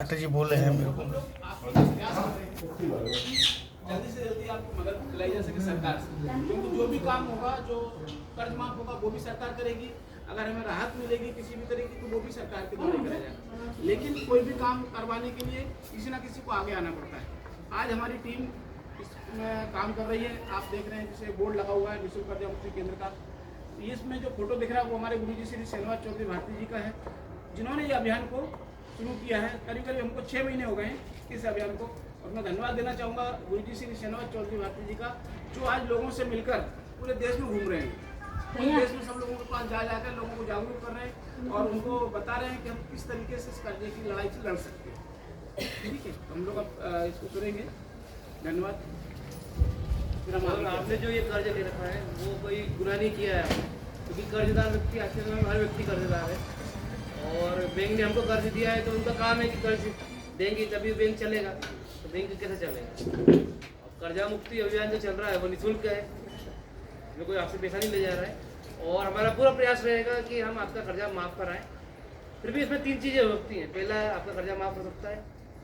Doctor जी बोल रहे हैं मेरे को। जल्दी से जल्दी आपको मदद दिलाई जा सके सरकार से, क्योंकि जो भी काम होगा, जो कर्ज माफ होगा वो भी सरकार करेगी। अगर हमें राहत मिलेगी किसी भी तरीके की तो वो भी सरकार के द्वारा करा जाएगा। लेकिन कोई भी काम करवाने के लिए किसी ना किसी को आगे आना पड़ता है। आज हमारी टीम इसमें काम कर रही है। आप देख रहे हैं जैसे बोर्ड लगा हुआ है निःशुल्क कर्ज मुक्ति केंद्र का। इसमें जो फोटो दिख रहा है वो हमारे गुरुजी श्री श्रीनिवास चौधरी भारती जी का है, जिन्होंने ये अभियान को शुरू किया है। करीब करीब हमको 6 महीने हो गए हैं इस अभियान को, और मैं धन्यवाद देना चाहूँगा गुरुजी श्री श्रीनिवास चौधरी भारती जी का, जो आज लोगों से मिलकर पूरे देश में घूम रहे हैं। पूरे देश में सब लोगों के पास जा जाकर लोगों को जागरूक कर रहे हैं और उनको बता रहे हैं कि हम किस तरीके से इस कर्जे की लड़ाई से लड़ सकते हैं। ठीक है, हम लोग अब इसको करेंगे। धन्यवाद। आपने जो ये कर्ज ले रखा है वो कोई गुनाह नहीं किया है, क्योंकि कर्जदार व्यक्ति आज के समय में हर व्यक्ति कर्जदार है, और बैंक ने हमको कर्ज दिया है तो उनका काम है कि कर्ज देंगे तभी बैंक चलेगा, तो बैंक कैसे चलेगा। कर्जा मुक्ति अभियान जो चल रहा है वो निःशुल्क है, हमें कोई आपसे पैसा नहीं ले जा रहा है, और हमारा पूरा प्रयास रहेगा कि हम आपका कर्जा माफ़ कराएं। फिर भी इसमें 3 चीज़ें हो सकती हैं। पहला, आपका कर्जा माफ़ हो सकता है।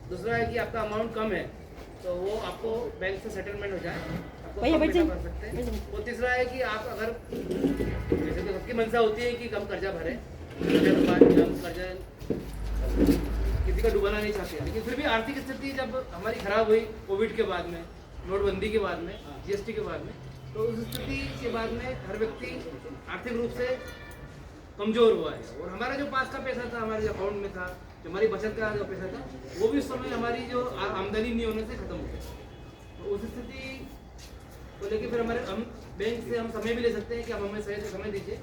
दूसरा है कि आपका अमाउंट कम है तो वो आपको बैंक से सेटलमेंट हो जाए, आपको कम पैसा भर सकते हैं। और तीसरा है कि आप अगर, जैसे तो सबकी मंशा होती है कि कम कर्जा भरें, कर्जा किसी का डुबाना नहीं चाहते, लेकिन फिर भी आर्थिक स्थिति जब हमारी खराब हुई कोविड के बाद में, नोटबंदी के बाद में, जीएसटी के बाद में, तो उस स्थिति के बाद में हर व्यक्ति आर्थिक रूप से कमजोर हुआ है, और हमारा जो पास का पैसा था, हमारे अकाउंट में था, जो हमारी बचत का जो पैसा था, वो भी उस समय हमारी जो आमदनी नहीं होने से खत्म हो गया। तो उस स्थिति को लेकर फिर हम बैंक से हम समय भी ले सकते हैं कि आप हमें सही से समय दीजिए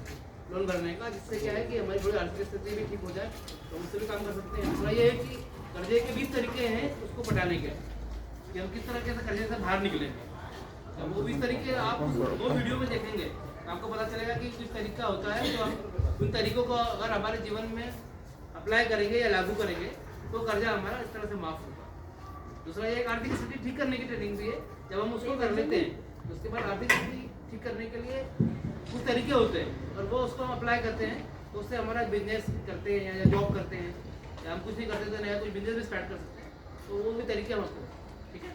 लोन भरने का, जिससे क्या है कि हमारी थोड़ी आर्थिक स्थिति भी ठीक हो जाए, तो उससे भी काम कर सकते हैं। दूसरा ये है कि कर्जे के 20 तरीके हैं उसको पटाने के, कि हम किस तरह के कर्जे से बाहर निकलेंगे। तो वो 20 तरीके आप 2 वीडियो में देखेंगे तो आपको पता चलेगा कि किस तरीका होता है। तो हम उन तरीकों को अगर हमारे जीवन में अप्लाई करेंगे या लागू करेंगे तो कर्जा हमारा इस तरह से माफ होगा। दूसरा ये आर्थिक स्थिति ठीक करने की ट्रेनिंग भी है। जब हम उसको कर लेते हैं तो उसके बाद आर्थिक स्थिति ठीक करने के लिए कुछ तरीके होते हैं, और वो उसको हम अप्लाई करते हैं तो उससे हमारा बिजनेस करते हैं या जॉब करते हैं, या हम कुछ नहीं करते तो नया कुछ बिजनेस भी स्टार्ट कर सकते हैं। तो वो भी तरीके हम आपको, ठीक है।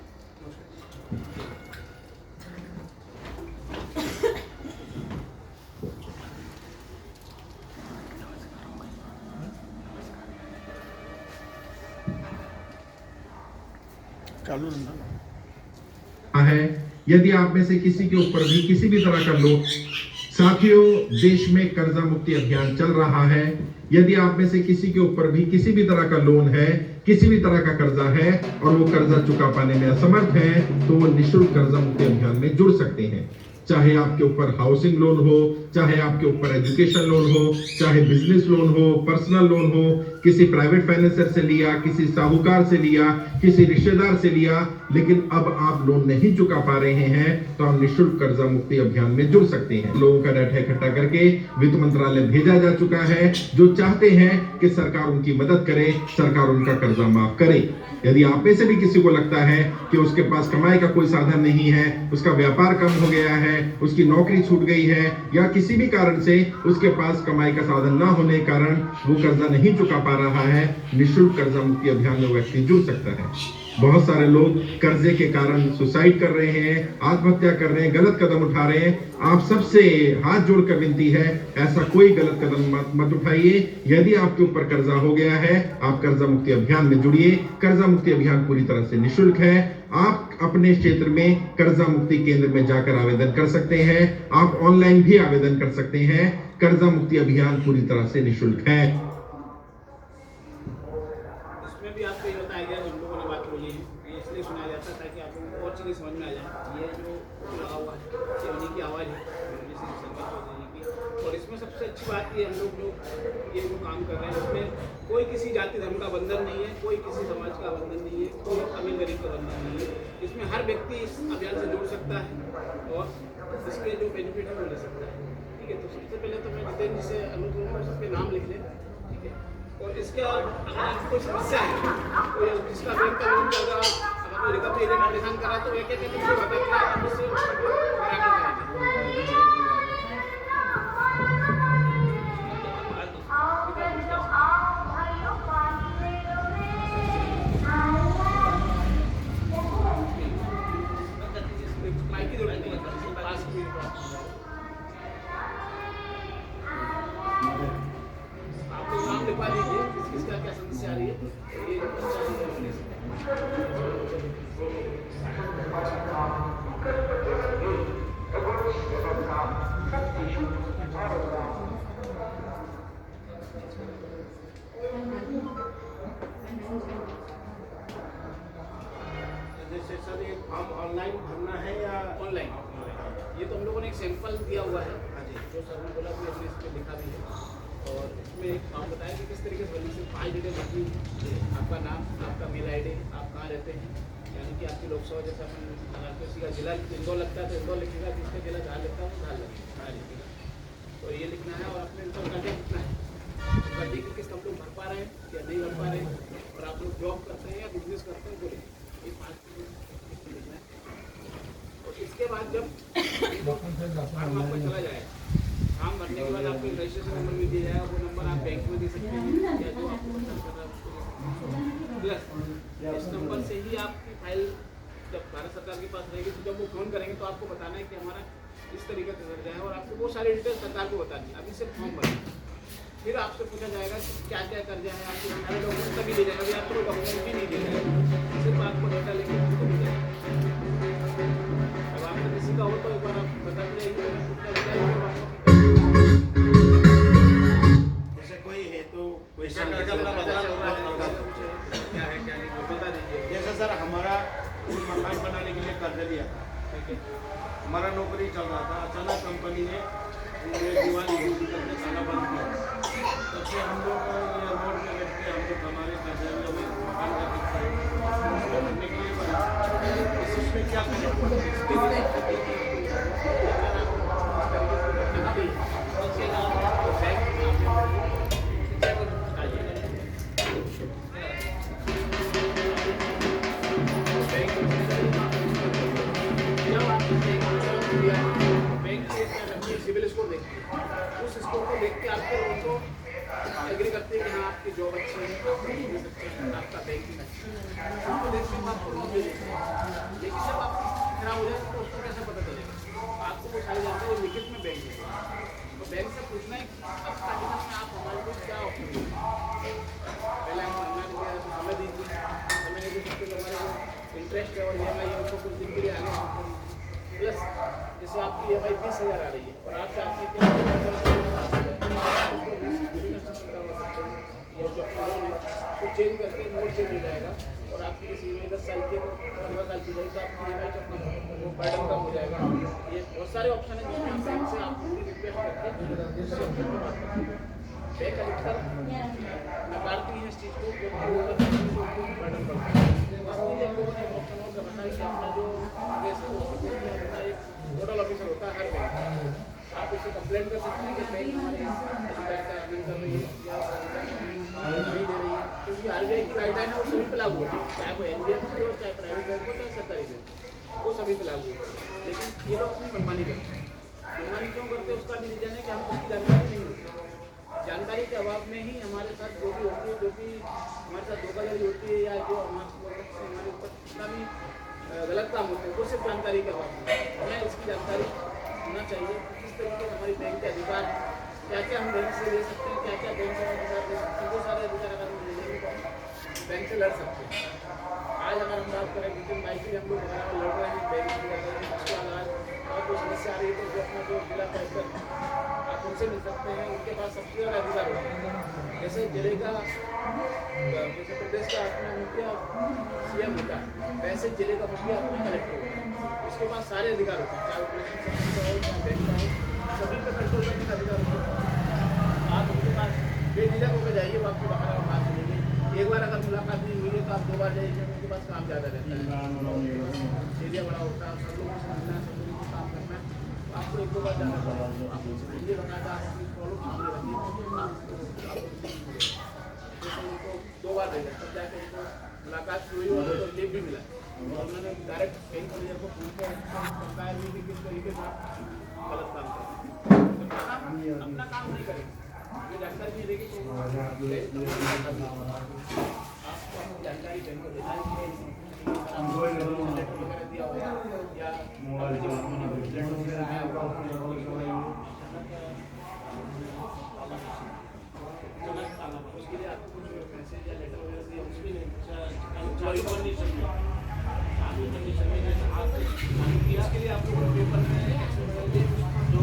चालू है। यदि आप में से किसी के ऊपर भी किसी भी तरह का लोन, साथियों देश में कर्जा मुक्ति अभियान चल रहा है। यदि आप में से किसी के ऊपर भी किसी भी तरह का लोन है, किसी भी तरह का कर्जा है और वो कर्जा चुका पाने में असमर्थ है, तो वो निःशुल्क कर्जा मुक्ति अभियान में जुड़ सकते हैं। चाहे आपके ऊपर हाउसिंग लोन हो, चाहे आपके ऊपर एजुकेशन लोन हो, चाहे बिजनेस लोन हो, पर्सनल लोन हो, किसी प्राइवेट फाइनेंसर से लिया, किसी साहूकार से लिया, किसी रिश्तेदार से लिया, लेकिन अब आप लोन नहीं चुका पा रहे हैं तो आप निःशुल्क कर्जा मुक्ति अभियान में जुड़ सकते हैं। लोगों का डाटा इकट्ठा करके वित्त मंत्रालय भेजा जा चुका है, जो चाहते हैं कि सरकार उनकी मदद करे, सरकार उनका कर्जा माफ करे। यदि आप में से भी किसी को लगता है कि उसके पास कमाई का कोई साधन नहीं है, उसका व्यापार कम हो गया है, उसकी नौकरी छूट गई है, या किसी भी कारण से उसके पास कमाई का साधन ना होने के कारण वो कर्जा नहीं चुका पा रहा है, निःशुल्क कर्जा मुक्ति अभियान में व्यक्ति जुड़ सकता है। बहुत सारे लोग कर्जे के कारण सुसाइड कर रहे हैं, आत्महत्या कर रहे हैं, गलत कदम उठा रहे हैं। आप सबसे हाथ जोड़कर विनती है, ऐसा कोई गलत कदम मत उठाइए। यदि आपके ऊपर कर्जा हो गया है, आप कर्जा मुक्ति अभियान में जुड़िए। कर्जा मुक्ति अभियान पूरी तरह से निःशुल्क है। आप अपने क्षेत्र में कर्जा मुक्ति केंद्र में जाकर आवेदन कर सकते हैं, आप ऑनलाइन भी आवेदन कर सकते हैं। कर्जा मुक्ति अभियान पूरी तरह से निःशुल्क है। इसमें भी आपको ये बताया गया, हम लोगों ने बात बोली है, इसलिए सुनाया जाता है ताकि आप लोगों को और चीज़ें समझ में आ जाए। ये जो लगा हुआ है ये उन्हीं की आवाज़ है, और इसमें सबसे अच्छी बात ये, हम लोग जो काम कर रहे हैं इसमें कोई किसी जाति धर्म का बंधन नहीं है, कोई किसी समाज का बंधन नहीं है, कोई अमीर गरीब का बंधन नहीं है। इसमें हर व्यक्ति इस अभियान से जुड़ सकता है और इसके जो बेनिफिट है वो ले सकता है। ठीक है, तो सबसे पहले तो मैं जितेंद्र जी से अनुरोध करूँगा सबके नाम लिख लें। ठीक है, और इसका अगर कोई समस्या है, कोई जिसका बैंक का लोन चल रहा है, अगर कोई रिकवरी एजेंट परेशान कर रहा है तो एक एक मुझे बता के आप उससे निराकरण कराएंगे। ये बच्चा ही है होने से। जैसे सर ये फॉर्म ऑनलाइन भरना है या ऑनलाइन ये तो हम लोगों ने एक सैंपल दिया हुआ है हाँ जी। जो सर ने बोला कि हमने इस पर लिखा भी है और इसमें एक फॉर्म बताया कि किस तरीके से भरनी से 5 डिटेल लिखनी है। आपका नाम, आपका मेल ID, आप कहाँ रहते हैं, यानी कि आपकी लोकसभा जैसे अपन अगर किसी का जिला इंदौर लगता है तो इंदौर लिखेगा, जिसका जिला जहाँ लगता है वो जहाँ लिखेगा। तो ये लिखना है और अपने इनका कंटेक्ट लिखना है, कंटेक्ट की किस्त हम लोग भर पा रहे हैं या नहीं भर पा रहे हैं, और आप लोग जॉब करते हैं या बिजनेस करते हैं वो लिखें। ये 5 चीज़ें लिखना है। और इसके बाद जब फॉर्म आपका चला जाए, फॉर्म भरने के बाद आपको एक रजिस्ट्रेशन नंबर भी दिया जाएगा, वो नंबर आप बैंक में दे सकते हैं या जो आपको पसंद कर रहा है उसको दे सकते हैं। प्लस इस नंबर से ही आपकी फाइल जब भारत सरकार के पास रहेगी तो जब वो फ़ोन करेंगे तो आपको बताना है कि हमारा इस तरीके से कर जाए और आपको वो सारी डिटेल सरकार को बतानी है। अभी सिर्फ फॉर्म भरना, फिर आपसे पूछा जाएगा कि क्या क्या कर जाए, आपको सारे डॉक्यूमेंट तभी दे जाएगा, अभी आपको डॉक्यूमेंट भी नहीं दे जाएगा, सिर्फ आपको डेटा लेके उसको दे जाएगा। अब आपका किसी का हो तो एक बार आप बता देंगे जैसे कोई है तो क्या है क्या नहीं वो बता दीजिए। जैसे सर हमारा मकान बनाने के लिए कर्ज लिया था, ठीक है, हमारा नौकरी चल रहा था, अचानक कंपनी ने दिवाली करके ताला बंद किया। तब से हम लोग ये रोड में बैठ के हम लोग हमारे कर्ज में मकान का किस्सा है उसको भरने के लिए बना। इसमें क्या करें? सिविल स्कोर देखते हैं, उस स्कोर को देख के आपके लोगों को एग्री करते हैं कि हाँ आपकी जॉब अच्छी है, आपका बिजनेस अच्छा है, आपका बैंकिंग अच्छा है, उसको देख के हम आपको लोन दे देते हैं। लेकिन जब आप खराब हो जाए तो उसको कैसे पता चलेगा? आपको वो सारी जानकारी लिखित में बैंक देते हैं, तो बैंक से पूछना है कि अब स्टार्टिंग में आप हमारे को क्या ऑप्शन देंगे। पहले हम ऑनलाइन गया तो समय दीजिए, समय नहीं दे सकते तो हमारे को इंटरेस्ट है और EMI है उसको कुछ दिन के लिए आगे प्लस जैसे आपकी EMI 20,000 आ रही है और आप चाहते हैं कि तो चेंज करके मोड चेंज हो जाएगा और आपकी किसी में 10 साल के 15 साल की जाएगी तो आपकी EMI का वो बर्डन कम हो जाएगा। ये बहुत सारे ऑप्शन है जिसमें आप बैंक से आप रिक्वेस्ट करके बैंक अधिकतर नकारती है इस चीज़ को क्योंकि वो बर्डन बढ़ता है। इसलिए हम लोगों ने ऑप्शन और रखा है कि अपना जो आगे से अपना एक नोडल ऑफिसर होता है हर बैंक, आप उससे कंप्लेंट कर सकते हैं कि बैंक हमारे बैंक का अर्निंग कर रही है या नहीं दे रही है, क्योंकि RBI की गाइडलाइन है वो सभी पे लागू होती है, चाहे वो NBFC हो, चाहे प्राइवेट बैंक हो, चाहे सरकारी बैंक, वो सभी पे लागू होती है। लेकिन ये लोग अपनी मनमानी करते हैं। मनमानी क्यों करते हैं उसका भी रीजन है कि हमको उसकी जानकारी नहीं होती। जानकारी के अभाव में ही हमारे साथ जो भी होती है, जो भी हमारे साथ धोखाधड़ी होती है या जो हमारे ऊपर जितना भी गलत काम होते हैं वो सिर्फ जानकारी के अभाव में। हमें इसकी जानकारी होना चाहिए किस तरीके से हमारी बैंक के अधिकार, क्या क्या हम बैंक से ले सकते हैं, क्या क्या बैंक से अधिकार ले सकते हैं, वो सारे अधिकार अगर हम ले लेंगे तो हम बैंक से लड़ सकते हैं। आज अगर हम बात करें विपिन भाई की, हम लोग लड़ रहे हैं बैंक से, उसके अलावा और कोई समस्या आ रही है तो जो अपना जो जिला कलेक्टर आप उनसे मिल सकते हैं, उनके पास सबसे ज़्यादा अधिकार होता है। जैसे जिले का जैसे प्रदेश का अपना मुखिया CM होता है, वैसे जिले का मुखिया अपना कलेक्टर होता है, उसके पास सारे अधिकार होते हैं, चाहे ऑपरेशन का हो चाहे बैंक का हो, सभी पे कंट्रोल करने का अधिकार होता है। आप उनके पास बेझिझक होकर जाइए, वो आपको बाहर बात मिलेंगे। एक बार अगर मुलाकात नहीं हुई है तो आप 2 बार जाइए, उनके पास काम ज़्यादा रहता है, एरिया बड़ा होता है, सब लोगों से मिलना है, सब लोगों को काम करना है, आपको 1-2 बार जाना पड़ेगा। आप उनसे मिलिए, बनाता आप अपनी प्रॉब्लम सामने रखिए, जैसे उनको 2 बार भेजा तब जाकर उनको मुलाकात हुई और उनको लीव भी मिला और उन्होंने डायरेक्ट बैंक मैनेजर को फोन किया, बताया भी कि किस तरीके से आप गलत काम करें, अपना काम नहीं करेंगे, ये जानकारी नहीं देगी तो आपको जानकारी बैंक को देना है वगैरह दिया होगा या वगैरह आया होगा उसके लिए आपको कुछ मैसेज या लेटर वगैरह दिया उसमें चालू कंडीशन में इसके लिए आपको पेपर में जो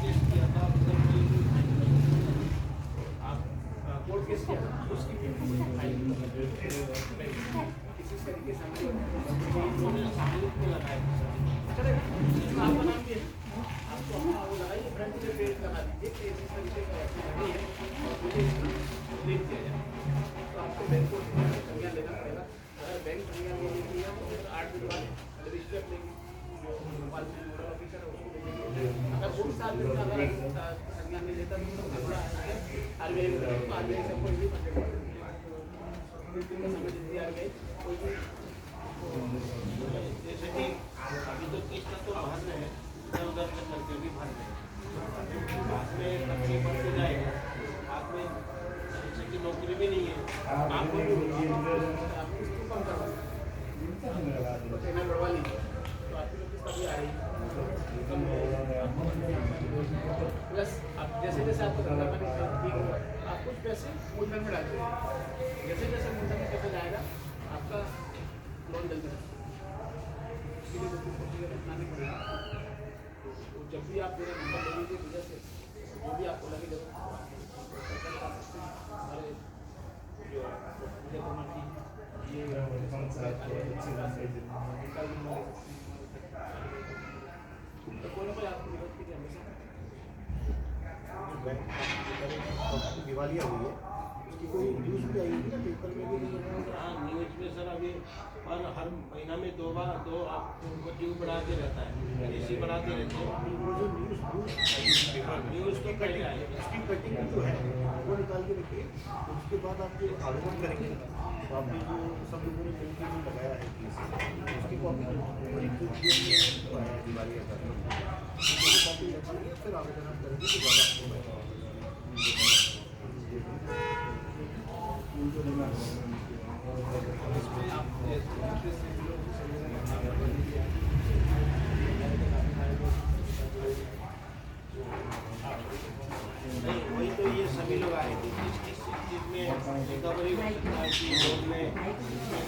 केस किया था आप कोर्ट केस किया था उसकी किसी तरीके से उन्होंने सामूहिक में लगाया चलेगा आपका नाम भी है आपको अपना वो लगाइए फ्रंट में पेज लगा दीजिए कि इस तरीके का लगी है और मुझे लिख दिया जाए तो आपको बैंक को संज्ञान लेना पड़ेगा अगर बैंक संज्ञान नहीं लेगी तो फिर 8 दिन बाद रजिस्टर लेगी मोबाइल में नोडल ऑफिसर है उसको भेजेंगे अगर वो भी 7 दिन का अगर संज्ञान नहीं लेता तो आरबीआई में तो आरबीआई से कोई भी समझ दिया गया कोई भी जैसे कि अभी तो किस्त तो भर रहे हैं इधर उधर से करके भी भर रहे हैं बाद में तकलीफ बढ़ते जाएगा बाद में जैसे कि नौकरी भी नहीं है आपको भी आप किसको कम करवा पेमेंट बढ़वा लीजिए तो आपकी जो किस्त अभी आ रही है प्लस आप जैसे जैसे आपको धंधा पानी ठीक होगा आप कुछ पैसे मूलधन में डालते हैं जैसे जैसे मूलधन में पैसा जाएगा आपका लोन जल्दी उसके लिए कुछ प्रोसीजर अपनानी पड़ेगी तो जब भी आप मेरा नंबर ले लीजिए वजह से जो भी आपको लगे जरूरत हमारे जो विजय कुमार जी ये तो कोई ना कोई आपको मदद कीजिए हमेशा दिवालिया हुई है उसकी कोई न्यूज़ भी आई है ना पेपर में भी नहीं है हाँ न्यूज में सर अभी और हर महीना में 2 बार आप उनको ड्यू बढ़ाते रहता है एसी बढ़ाते रहते हैं वो जो न्यूज तो पहले आए उसकी कटिंग जो है वो निकाल के रखिए उसके बाद आप जो आवेदन करेंगे तो आपने जो सब लोगों ने मिलकर जो लगाया है केस उसकी कॉपी दिवालिया का कॉपी रखेंगे फिर आवेदन आप करेंगे तो ज़्यादा नहीं वही तो ये सभी लोग आए थे किस चीज़ में रिकवरी हो सकता है कि लोन में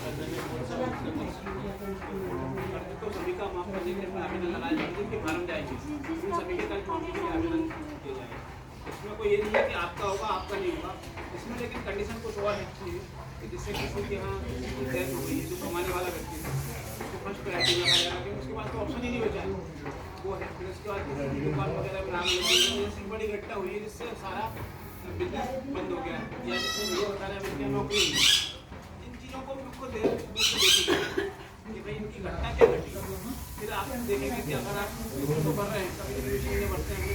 कर्ज तो सभी का माफ करने के लिए आवेदन लगाया जाएगा जिनके फार्म जाएंगे उन सभी के कर्ज माफी के लिए आवेदन किए जाएंगे इसमें कोई ये नहीं है कि आपका होगा आपका नहीं होगा इसमें लेकिन कंडीशन कुछ और है कि जिससे किसी के यहाँ डेथ हो गई है जो कमाने वाला व्यक्ति है उसको फर्स्ट प्रायोरिटी लगाया जाएगा क्योंकि उसके पास तो ऑप्शन ही नहीं बचा है वो है फिर उसके बाद दुकान वगैरह में नाम लगे जैसे बड़ी घटना हुई है जिससे सारा बिजनेस बंद हो गया या जिससे ये बता रहे हैं कि नौकरी नहीं इन चीज़ों को भी उसको देखिए कि भाई इनकी घटना क्या घटी फिर आप देखेंगे कि अगर आप इसको कर रहे हैं कभी महीने बढ़ते हैं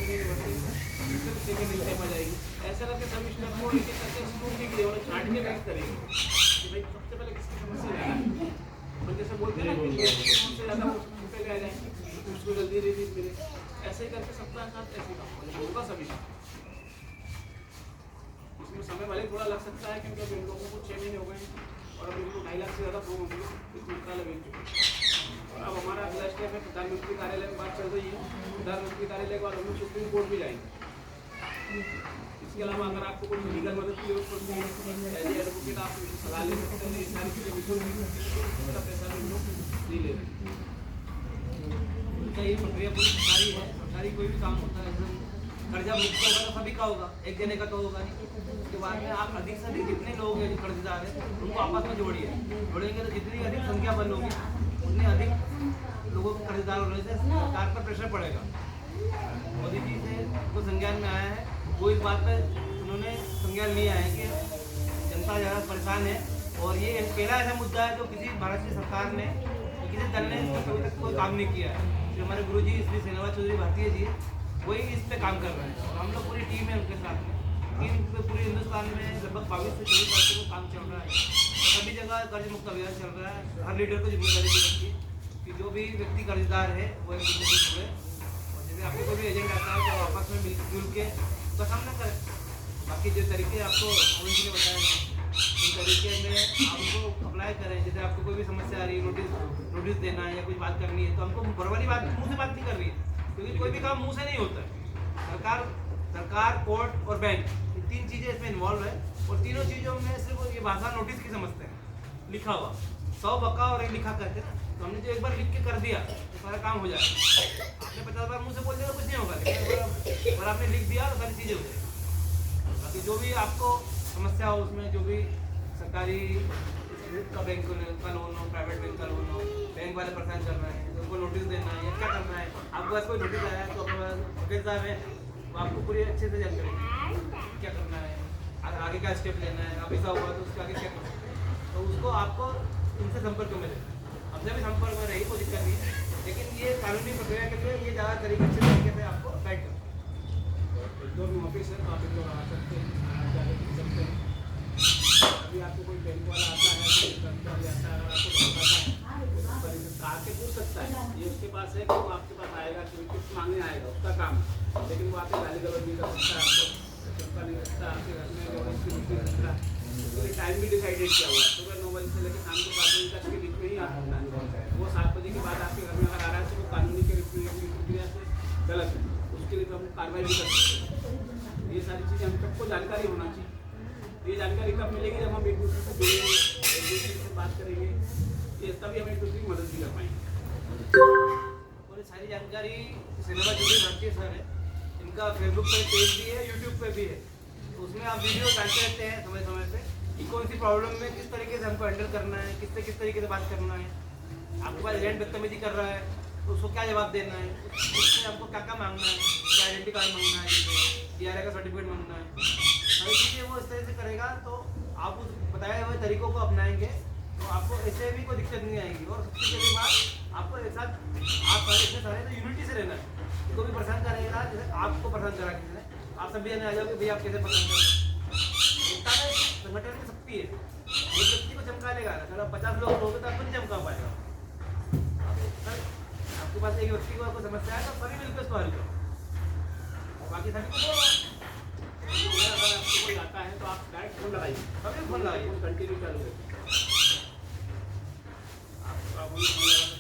सेकेंड नहीं समझ आएगी ऐसा करके सभी स्टेप को एक एक करके स्कूल के लिए और छांट के बैठ करेंगे कि भाई सबसे पहले किसकी समस्या है और जैसे बोलते हैं ना कि सबसे ज़्यादा पे गए जाएंगे उसको जल्दी रिलीज मिले ऐसे ही करके सबका साथ ऐसे काम होगा सभी का इसमें समय भले थोड़ा लग सकता है क्योंकि अब इन लोगों को 6 महीने हो गए और अब इनको 2.5 लाख से ज़्यादा फॉर्म होंगे इस मंत्रालय भेज चुके और अब हमारा अगला स्टेप है प्रधानमंत्री कार्यालय में बात चल रही है प्रधानमंत्री कार्यालय के बाद हम लोग सुप्रीम कोर्ट भी जाएंगे इसके अलावा अगर आपको कोई लीगल मदद की जरूरत पड़ती है एज एडवोकेट आप सलाह ले सकते हैं ये सारी चीज़ें विश्व उसका पैसा भी लोग नहीं ले रहे उनका ये प्रक्रिया पूरी सरकारी है सरकारी कोई भी काम होता है एकदम कर्जा मुक्त होगा तो सभी का होगा एक जने का तो होगा नहीं उसके बाद में आप अधिक से अधिक जितने लोग हैं जो कर्जदार हैं उनको आपस में जोड़िए जोड़ेंगे तो जितनी अधिक संख्या बंद होगी उतने अधिक लोगों को कर्जदार होने से सरकार पर प्रेशर पड़ेगा। मोदी जी से को संज्ञान में आया है वो इस बात पर उन्होंने संज्ञान लिया है कि जनता ज़्यादा परेशान है और ये पहला ऐसा मुद्दा है जो किसी भारत की सरकार ने किसी दल ने इस पर कभी तक कोई काम नहीं किया है। जो हमारे गुरु जी श्री श्रीनिवास चौधरी भारतीय जी वही इस पे काम कर रहे हैं और हम लोग पूरी टीम है उनके साथ में टीम पे पूरे हिंदुस्तान में लगभग 22 से 24 वर्षों को काम चल रहा है और सभी जगह कर्ज मुक्त अभियान चल रहा है। हर लीडर को जिम्मेदारी दी रखी है कि जो भी व्यक्ति कर्जदार है वो एक दूसरे से जुड़े और जैसे आपको कोई भी एजेंट आता है तो आपस में मिलजुल के उसका सामना करें। बाकी जो तरीके आपको अभी ने बताया उन तरीके में आप उनको अप्लाई करें। जैसे आपको कोई भी समस्या आ रही है नोटिस देना है या कुछ बात करनी है तो हमको बराबरी बात मुँह से बात नहीं कर रही है क्योंकि कोई भी काम मुँह से नहीं होता है। सरकार कोर्ट और बैंक ये 3 चीज़ें इसमें इन्वॉल्व है और तीनों चीज़ों में सिर्फ ये भाषा नोटिस की समझते हैं लिखा हुआ, 100 बका और एक लिखा करके ना, तो हमने जो एक बार लिख के कर दिया तो सारा काम हो जाएगा। आपने 50 बार मुंह से बोल दिया तो कुछ नहीं होगा, लेकिन अगर आपने लिख दिया तो सारी चीज़ें हो जाएगी। बाकी जो भी आपको समस्या हो उसमें, जो भी सरकारी का बैंक का लोन हो, प्राइवेट बैंक का लोन हो, बैंक वाले परेशान कर रहे हैं तो उनको नोटिस देना है या क्या करना है, आपके पास कोई नोटिस आया है तो अपने पास वकील साहब है, वो आपको पूरी अच्छे से जानकारी देंगे क्या करना है, आगे का स्टेप लेना है, अभी ऐसा हुआ तो उसके आगे क्या करना है, तो उसको आपको उनसे संपर्क में लेना। हमसे भी संपर्क में रही, कोई दिक्कत नहीं है, लेकिन ये कानूनी प्रक्रिया के लिए ये ज़्यादा अच्छे तरीके से आपको गाइड करता है। जो भी ऑफिस है तो आप इनको आ सकते हैं, जाके पूछ सकते हैं। अभी आपको कोई बैंक वाला आता है, कोई कर्मचारी आता है, अगर आपको बताता है तो उस तरीके से आके पूछ सकता है। ये उसके पास है कि वो आपके पास आएगा, कोई कुछ मांगने आएगा, उसका काम है। लेकिन वो आके गाली गलौज नहीं कर सकता, आपको चंपा नहीं रखता, आपके घर में उसकी ड्यूटी रखता। उसके टाइम भी डिसाइडेड किया हुआ है, सुबह 9 बजे से लेकर शाम को 7 बजे तक के बीच में ही आ सकता है। वो 7 बजे के बाद आपके घर में अगर आ रहा है तो वो कानूनी के प्रक्रिया से गलत है, उसके लिए तो हम कार्रवाई भी कर सकते हैं। ये सारी चीज़ें हम सबको जानकारी होना चाहिए। ये जानकारी कब मिलेगी जब हम एक दूसरे से जुड़ेंगे, एक दूसरे से बात करेंगे, ये तभी हम एक दूसरे की मदद भी कर पाएंगे। और ये सारी जानकारी सिनेमा जुड़ी भारतीय सर है, इनका फेसबुक पे पेज भी है, यूट्यूब पे भी है, तो उसमें आप वीडियो डालते रहते हैं समय समय पे कि कौन सी प्रॉब्लम में किस तरीके से हमको हैंडल करना है, किस तरीके से बात करना है, आपके पास एजेंट बदतमीजी कर रहा है तो उसको क्या जवाब देना है, उसमें आपको क्या क्या मांगना है, क्या आइडेंटिटी कार्ड मांगना है, जैसे DRA का सर्टिफिकेट मांगना है, सारी चीज़ें वो इस तरह से करेगा। तो आप उस बताए हुए तरीकों को अपनाएंगे तो आपको ऐसे भी कोई दिक्कत नहीं आएगी। और सबसे पहली बात, आपको एक साथ आप इतने सारे तो यूनिटी से रहना है, किसी को भी परेशान करेगा जैसे आपको परेशान करा किसी ने, आप सब भी आ जाओगे भैया आप कैसे परेशान करेंगे। एकता में संगठन में शक्ति है, एक व्यक्ति को चमका लेगा, अगर आप 50 लोग होंगे तो आपको नहीं चमका पाएगा। आपके पास एक व्यक्ति को कोई समस्या है तो सभी मिलकर उसको हल करो, बाकी सभी को बोलो। अगर आपको कोई आता है तो आप डायरेक्ट फोन लगाइए, सभी फोन लगाइए, कंटिन्यू चालू है। आप फोन लगा